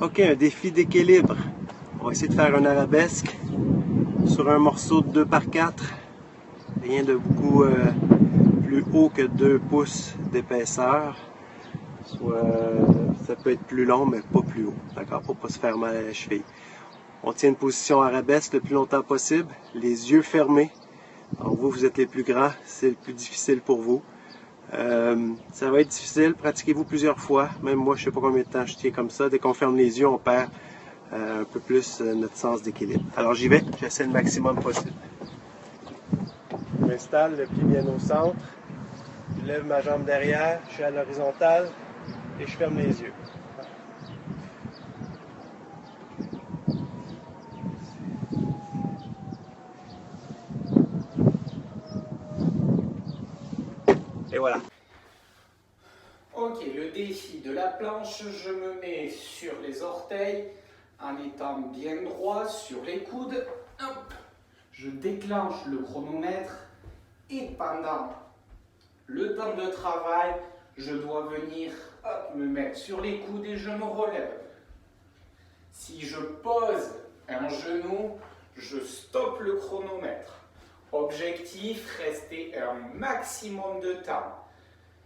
Ok, un défi d'équilibre. On va essayer de faire un arabesque sur un morceau de 2 par 4. Rien de beaucoup plus haut que 2 pouces d'épaisseur. Ça peut être plus long, mais pas plus haut. D'accord? Pour pas se faire mal à la cheville. On tient une position arabesque le plus longtemps possible, les yeux fermés. Alors vous êtes les plus grands, c'est le plus difficile pour vous. Ça va être difficile, pratiquez-vous plusieurs fois. Même moi, je sais pas combien de temps je tiens comme ça. Dès qu'on ferme les yeux, on perd un peu plus notre sens d'équilibre. Alors j'y vais, j'essaie le maximum possible. Je m'installe, le pied bien au centre. Je lève ma jambe derrière, je suis à l'horizontale et je ferme les yeux. Et voilà. Ok, le défi de la planche, je me mets sur les orteils en étant bien droit sur les coudes. Hop. Je déclenche le chronomètre et pendant le temps de travail, je dois venir me mettre sur les coudes et je me relève. Si je pose un genou, je stoppe le chronomètre. Objectif, rester un maximum de temps.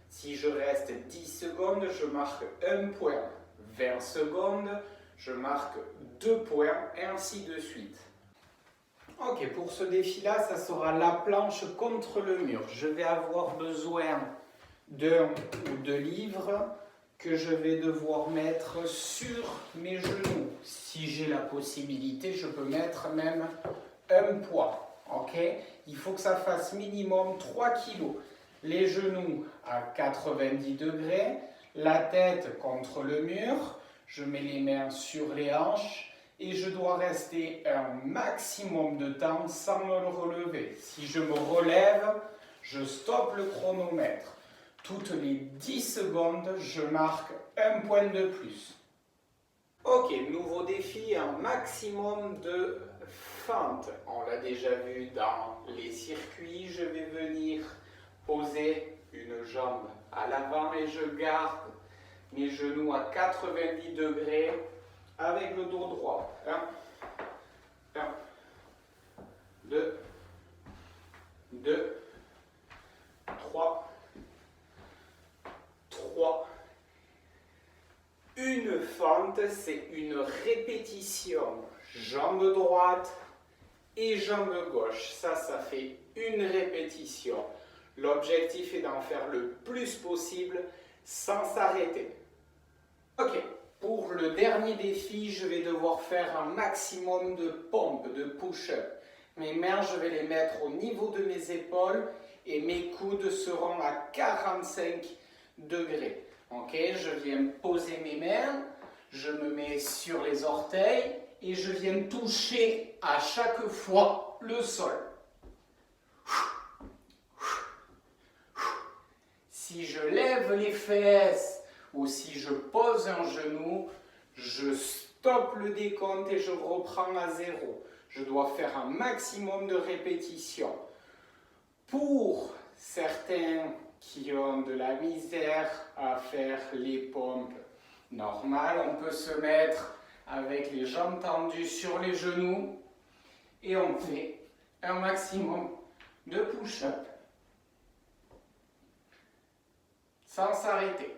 Si je reste 10 secondes, je marque 1 point. 20 secondes, je marque 2 points, et ainsi de suite. Ok, pour ce défi-là, ça sera la planche contre le mur. Je vais avoir besoin d'un ou deux livres que je vais devoir mettre sur mes genoux. Si j'ai la possibilité, je peux mettre même un poids. Okay? Il faut que ça fasse minimum 3 kg. Les genoux à 90 degrés, la tête contre le mur, je mets les mains sur les hanches et je dois rester un maximum de temps sans me relever. Si je me relève, je stoppe le chronomètre. Toutes les 10 secondes, je marque un point de plus. Ok, nouveau défi, un maximum de fente. On l'a déjà vu dans les circuits. Je vais venir poser une jambe à l'avant et je garde mes genoux à 90 degrés avec le dos droit. 1, 2, 2, 3, 3. Une fente, c'est une répétition. Jambe droite et jambe gauche. Ça fait une répétition. L'objectif est d'en faire le plus possible sans s'arrêter. Ok, pour le dernier défi, je vais devoir faire un maximum de pompes, de push-up. Mes mains, je vais les mettre au niveau de mes épaules et mes coudes seront à 45 degrés. Ok, je viens poser mes mains, je me mets sur les orteils et je viens toucher à chaque fois le sol. Si je lève les fesses ou si je pose un genou, je stoppe le décompte et je reprends à 0. Je dois faire un maximum de répétitions. Pour certains qui ont de la misère à faire les pompes normales, on peut se mettre avec les jambes tendues sur les genoux et on fait un maximum de push-up sans s'arrêter.